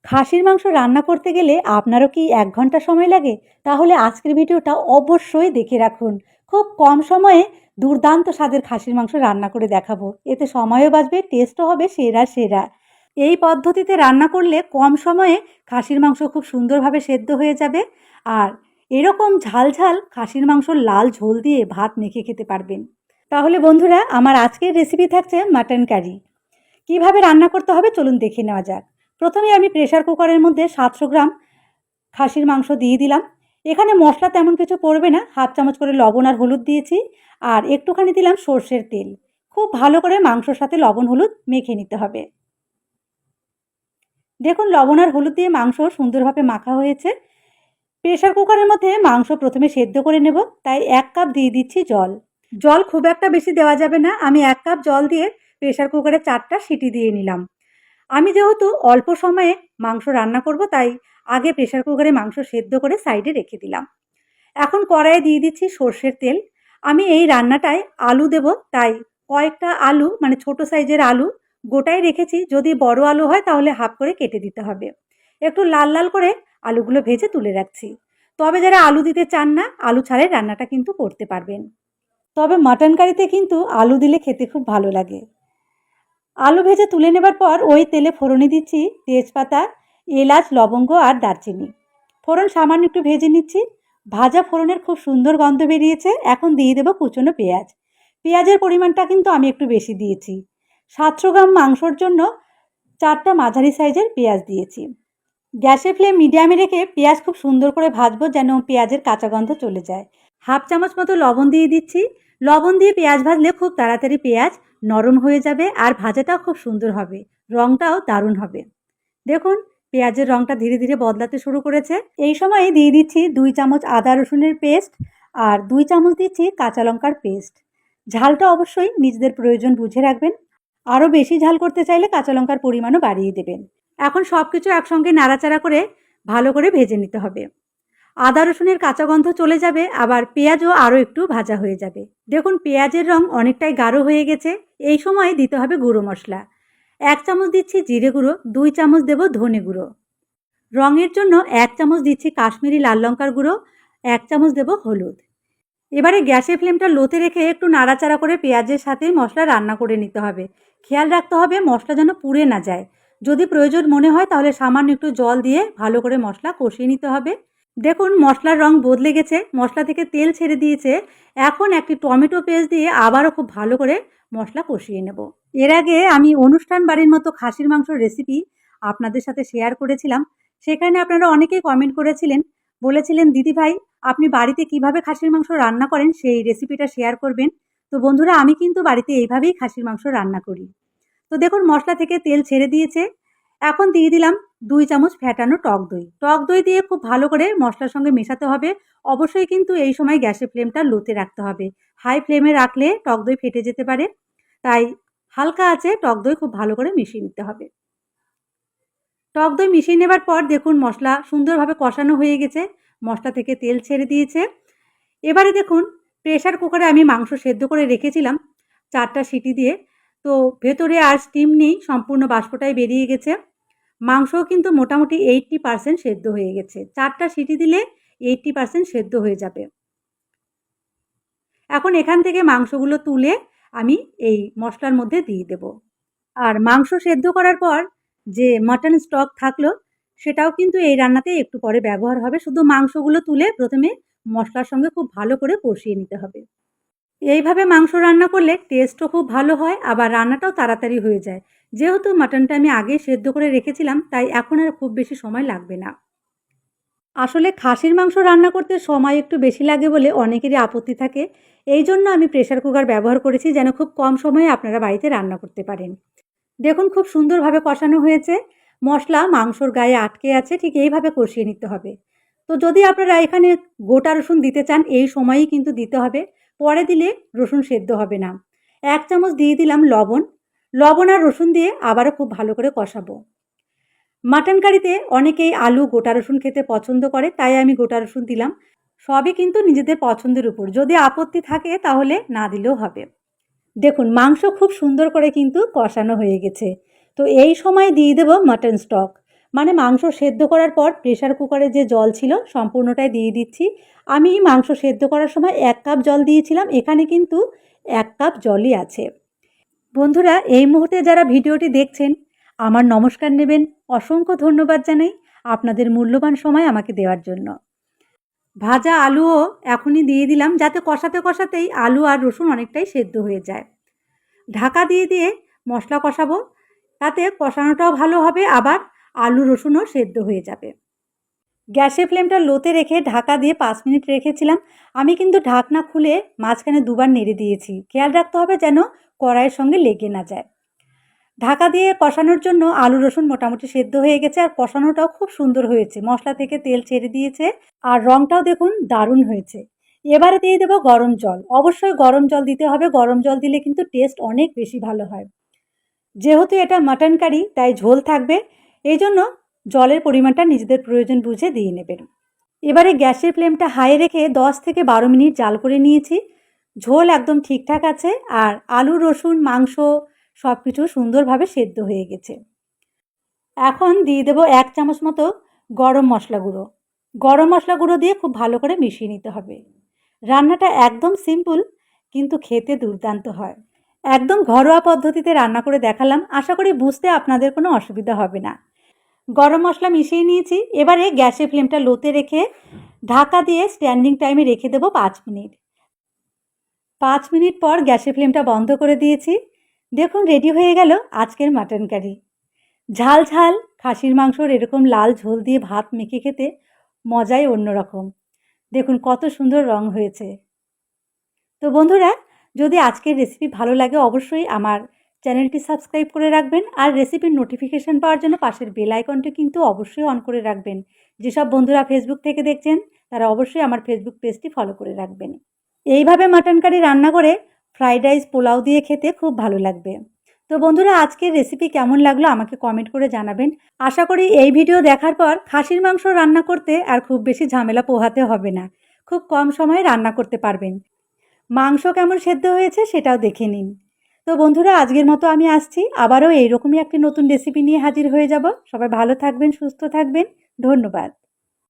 খাসির মাংস রান্না করতে গেলে আপনারও কি ১ ঘন্টা সময় লাগে? তাহলে আজকের ভিডিওটা অবশ্যই দেখে রাখুন। খুব কম সময়ে দুর্দান্ত স্বাদের খাসির মাংস রান্না করে দেখাবো। এতে সময়ও বাঁচবে, টেস্টও হবে সেরা সেরা। এই পদ্ধতিতে রান্না করলে কম সময়ে খাসির মাংস খুব সুন্দরভাবে সেদ্ধ হয়ে যাবে। আর এরকম ঝাল ঝাল খাসির মাংসর লাল ঝোল দিয়ে ভাত মেখে খেতে পারবেন। তাহলে বন্ধুরা, আমার আজকের রেসিপি থাকছে মাটন কারি। কিভাবে রান্না করতে হবে চলুন দেখে নেওয়া যাক। প্রথমে আমি প্রেসার কুকারের মধ্যে ৭০০ গ্রাম খাসির মাংস দিয়ে দিলাম। এখানে মশলা তেমন কিছু পড়বে না, হাফ চামচ করে লবণ আর হলুদ দিয়েছি, আর একটুখানি দিলাম সর্ষের তেল। খুব ভালো করে মাংসর সাথে লবণ হলুদ মেখে নিতে হবে। দেখুন, লবণ আর হলুদ দিয়ে মাংস সুন্দরভাবে মাখা হয়েছে। প্রেসার কুকারের মধ্যে মাংস প্রথমে সেদ্ধ করে নেব, তাই ১ কাপ দিয়ে দিচ্ছি জল। জল খুব একটা বেশি দেওয়া যাবে না, আমি ১ কাপ জল দিয়ে প্রেসার কুকারে ৪টা সিটি দিয়ে নিলাম। আমি যেহেতু অল্প সময়ে মাংস রান্না করব, তাই আগে প্রেসার কুকারে মাংস সেদ্ধ করে সাইডে রেখে দিলাম। এখন কড়াইয়ে দিয়ে দিচ্ছি সর্ষের তেল। আমি এই রান্নাটায় আলু দেব, তাই কয়েকটা আলু মানে ছোট সাইজের আলু গোটাই রেখেছি। যদি বড় আলু হয় তাহলে হাফ করে কেটে দিতে হবে। একটু লাল লাল করে আলুগুলো ভেজে তুলে রাখছি। তবে যারা আলু দিতে চান না, আলু ছাড়াই রান্নাটা কিন্তু করতে পারবেন। তবে মাটন কারিতে কিন্তু আলু দিলে খেতে খুব ভালো লাগে। আলু ভেজে তুলে নেবার পর ওই তেলে ফোড়নে দিচ্ছি তেজপাতা, এলাচ, লবঙ্গ আর দারচিনি। ফোড়ন সামান্য একটু ভেজে নিচ্ছি। ভাজা ফোড়নের খুব সুন্দর গন্ধ বেরিয়েছে। এখন দিয়ে দেবো কুচনো পেঁয়াজ। পেঁয়াজের পরিমাণটা কিন্তু আমি একটু বেশি দিয়েছি। ৭০০ গ্রাম মাংসর জন্য ৪টা মাঝারি সাইজের পেঁয়াজ দিয়েছি। গ্যাসের ফ্লেম মিডিয়ামে রেখে পেঁয়াজ খুব সুন্দর করে ভাজবো, যেন পেঁয়াজের কাঁচা গন্ধ চলে যায়। হাফ চামচ মতো লবণ দিয়ে দিচ্ছি। লবণ দিয়ে পেঁয়াজ ভাজলে খুব তাড়াতাড়ি পেঁয়াজ নরম হয়ে যাবে আর ভাজাটাও খুব সুন্দর হবে, রঙটাও দারুণ হবে। দেখুন, পেঁয়াজের রঙটা ধীরে ধীরে বদলাতে শুরু করেছে। এই সময় দিয়ে দিচ্ছি ২ চামচ আদা রসুনের পেস্ট আর ২ চামচ দিচ্ছি কাঁচা লঙ্কার পেস্ট। ঝালটা অবশ্যই নিজেদের প্রয়োজন বুঝে রাখবেন। আরও বেশি ঝাল করতে চাইলে কাঁচা লঙ্কার পরিমাণও বাড়িয়ে দেবেন। এখন সব কিছু একসঙ্গে নাড়াচাড়া করে ভালো করে ভেজে নিতে হবে। আদা রসুনের কাঁচা গন্ধ চলে যাবে, আবার পেঁয়াজও আরও একটু ভাজা হয়ে যাবে। দেখুন, পেঁয়াজের রং অনেকটাই গাঢ় হয়ে গেছে। এই সময় দিতে হবে গুঁড়ো মশলা। ১ চামচ দিচ্ছি জিরে গুঁড়ো, ২ চামচ দেব ধনে গুঁড়ো। রঙের জন্য ১ চামচ দিচ্ছি কাশ্মীরি লাল লঙ্কার গুঁড়ো, ১ চামচ দেব হলুদ। এবারে গ্যাসের ফ্লেমটা লোতে রেখে একটু নাড়াচাড়া করে পেঁয়াজের সাথে মশলা রান্না করে নিতে হবে। খেয়াল রাখতে হবে মশলা যেন পুড়ে না যায়। যদি প্রয়োজন মনে হয় তাহলে সামান্য একটু জল দিয়ে ভালো করে মশলা কষিয়ে নিতে হবে। দেখুন, মশলার রং বদলে গেছে, মশলা থেকে তেল ছেড়ে দিয়েছে। এখন একটি টমেটো পেস্ট দিয়ে আবারও খুব ভালো করে মশলা কষিয়ে নেব। এর আগে আমি অনুষ্ঠান বাড়ির মতো খাসির মাংসর রেসিপি আপনাদের সাথে শেয়ার করেছিলাম। সেখানে আপনারা অনেকেই কমেন্ট করেছিলেন, বলেছিলেন দিদিভাই আপনি বাড়িতে কিভাবে খাসির মাংস রান্না করেন সেই রেসিপিটা শেয়ার করবেন। তো বন্ধুরা, আমি কিন্তু বাড়িতে এইভাবেই খাসির মাংস রান্না করি। তো দেখুন, মশলা থেকে তেল ছেড়ে দিয়েছে। এখন দিয়ে দিলাম ২ চামচ ফ্যাটানো টক দই। টক দই দিয়ে খুব ভালো করে মশলার সঙ্গে মেশাতে হবে। অবশ্যই কিন্তু এই সময় গ্যাসের ফ্লেমটা লোতে রাখতে হবে। হাই ফ্লেমে রাখলে টক দই ফেটে যেতে পারে, তাই হালকা আঁচে টক দই খুব ভালো করে মিশিয়ে নিতে হবে। টক দই মিশিয়ে নেবার পর দেখুন মশলা সুন্দরভাবে কষানো হয়ে গেছে, মশলা থেকে তেল ছেড়ে দিয়েছে। এবারে দেখুন, প্রেসার কুকারে আমি মাংস সেদ্ধ করে রেখেছিলাম ৪টা সিটি দিয়ে। তো ভেতরে আর স্টিম নেই, সম্পূর্ণ বাষ্পটাই বেরিয়ে গেছে। মাংসও কিন্তু মোটামুটি 80% সেদ্ধ হয়ে গেছে। ৪টা সিটি দিলে 80% সেদ্ধ হয়ে যাবে। এখন এখান থেকে মাংসগুলো তুলে আমি এই মশলার মধ্যে দিয়ে দেব। আর মাংস সেদ্ধ করার পর যে মাটন স্টক থাকলো সেটাও কিন্তু এই রান্নাতে একটু পরে ব্যবহার হবে। শুধু মাংসগুলো তুলে প্রথমে মশলার সঙ্গে খুব ভালো করে কষিয়ে নিতে হবে। এইভাবে মাংস রান্না করলে টেস্টও খুব ভালো হয়, আবার রান্নাটাও তাড়াতাড়ি হয়ে যায়। যেহেতু মাটনটা আমি আগে সেদ্ধ করে রেখেছিলাম, তাই এখন আর খুব বেশি সময় লাগবে না। আসলে খাসির মাংস রান্না করতে সময় একটু বেশি লাগে বলে অনেকেরই আপত্তি থাকে। এই জন্য আমি প্রেসার কুকার ব্যবহার করেছি, যেন খুব কম সময়ে আপনারা বাড়িতে রান্না করতে পারেন। দেখুন, খুব সুন্দরভাবে কষানো হয়েছে। মশলা মাংসর গায়ে আটকে আছে, ঠিক এইভাবে কষিয়ে নিতে হবে। তো যদি আপনারা এখানে গোটা রসুন দিতে চান এই সময়ই কিন্তু দিতে হবে, পরে দিলে রসুন সেদ্ধ হবে না। ১ চামচ দিয়ে দিলাম লবণ। লবণ আর রসুন দিয়ে আবারও খুব ভালো করে কষাবো। মাটন কারিতে অনেকেই আলু গোটা রসুন খেতে পছন্দ করে, তাই আমি গোটা রসুন দিলাম। সবই কিন্তু নিজেদের পছন্দের উপর, যদি আপত্তি থাকে তাহলে না দিলেও হবে। দেখুন, মাংস খুব সুন্দর করে কিন্তু কষানো হয়ে গেছে। তো এই সময় দিয়ে দেব মাটন স্টক। মানে মাংস সেদ্ধ করার পর প্রেসার কুকারে যে জল ছিল সম্পূর্ণটাই দিয়ে দিচ্ছি। আমি মাংস সেদ্ধ করার সময় 1 কাপ জল দিয়েছিলাম, এখানে কিন্তু 1 কাপ জলই আছে। বন্ধুরা, এই মুহূর্তে যারা ভিডিওটি দেখছেন আমার নমস্কার নেবেন, অসংখ্য ধন্যবাদ জানাই আপনাদের মূল্যবান সময় আমাকে দেওয়ার জন্য। ভাজা আলুও এখনই দিয়ে দিলাম, যাতে কষাতে কষাতেই আলু আর রসুন অনেকটাই সেদ্ধ হয়ে যায়। ঢাকা দিয়ে দিয়ে মশলা কষাবো, তাতে কষানোটাও ভালো হবে, আবার আলু রসুনও সেদ্ধ হয়ে যাবে। গ্যাসের ফ্লেমটা লোতে রেখে ঢাকা দিয়ে 5 মিনিট রেখেছিলাম। আমি কিন্তু ঢাকনা খুলে মাঝখানে দুবার নেড়ে দিয়েছি, খেয়াল রাখতে হবে যেন কড়াইয়ের সঙ্গে লেগে না যায়। ঢাকা দিয়ে কষানোর জন্য আলু রসুন মোটামুটি সেদ্ধ হয়ে গেছে, আর কষানোটাও খুব সুন্দর হয়েছে, মশলা থেকে তেল ছেড়ে দিয়েছে আর রঙটাও দেখুন দারুণ হয়েছে। এবারে দিয়ে দেবো গরম জল, অবশ্যই গরম জল দিতে হবে, গরম জল দিলে কিন্তু টেস্ট অনেক বেশি ভালো হয়। যেহেতু এটা মাটন কারি তাই ঝোল থাকবে, এই জন্য জলের পরিমাণটা নিজেদের প্রয়োজন বুঝে দিয়ে নেবেন। এবারে গ্যাসের ফ্লেমটা হাই রেখে 10 থেকে 12 মিনিট জাল করে নিয়েছি। ঝোল একদম ঠিকঠাক আছে, আর আলু রসুন মাংস সব কিছু সুন্দরভাবে সেদ্ধ হয়ে গেছে। এখন দিয়ে দেবো 1 চামচ মতো গরম মশলা গুঁড়ো। গরম মশলা গুঁড়ো দিয়ে খুব ভালো করে মিশিয়ে নিতে হবে। রান্নাটা একদম সিম্পল, কিন্তু খেতে দুর্দান্ত হয়। একদম ঘরোয়া পদ্ধতিতে রান্না করে দেখালাম, আশা করি বুঝতে আপনাদের কোনো অসুবিধা হবে না। গরম মশলা মিশিয়ে নিয়েছি, এবারে গ্যাসের ফ্লেমটা লোতে রেখে ঢাকা দিয়ে স্ট্যান্ডিং টাইমে রেখে দেবো 5 মিনিট। 5 মিনিট পর গ্যাসের ফ্লেমটা বন্ধ করে দিয়েছি। দেখুন রেডি হয়ে গেল আজকের মাটন কারি। ঝাল ঝাল খাসির মাংসর এরকম লাল ঝোল দিয়ে ভাত মেখে খেতে মজাই অন্যরকম। দেখুন কত সুন্দর রং হয়েছে। তো বন্ধুরা, যদি আজকের রেসিপি ভালো লাগে অবশ্যই আমার চ্যানেলটি সাবস্ক্রাইব করে রাখবেন, আর রেসিপির নোটিফিকেশান পাওয়ার জন্য পাশের বেল আইকনটি কিন্তু অবশ্যই অন করে রাখবেন। যেসব বন্ধুরা ফেসবুক থেকে দেখছেন তারা অবশ্যই আমার ফেসবুক পেজটি ফলো করে রাখবেন। এইভাবে মাটন কারি রান্না করে ফ্রাইড রাইস পোলাও দিয়ে খেতে খুব ভালো লাগবে। তো বন্ধুরা, আজকের রেসিপি কেমন লাগলো আমাকে কমেন্ট করে জানাবেন। আশা করি এই ভিডিও দেখার পর খাসির মাংস রান্না করতে আর খুব বেশি ঝামেলা পোহাতে হবে না, খুব কম সময়ে রান্না করতে পারবেন। মাংস কেমন সেদ্ধ হয়েছে সেটাও দেখে নিন। তো বন্ধুরা, আজকের মতো আমি আসছি, আবারও এইরকমই একটি নতুন রেসিপি নিয়ে হাজির হয়ে যাব। সবাই ভালো থাকবেন, সুস্থ থাকবেন, ধন্যবাদ।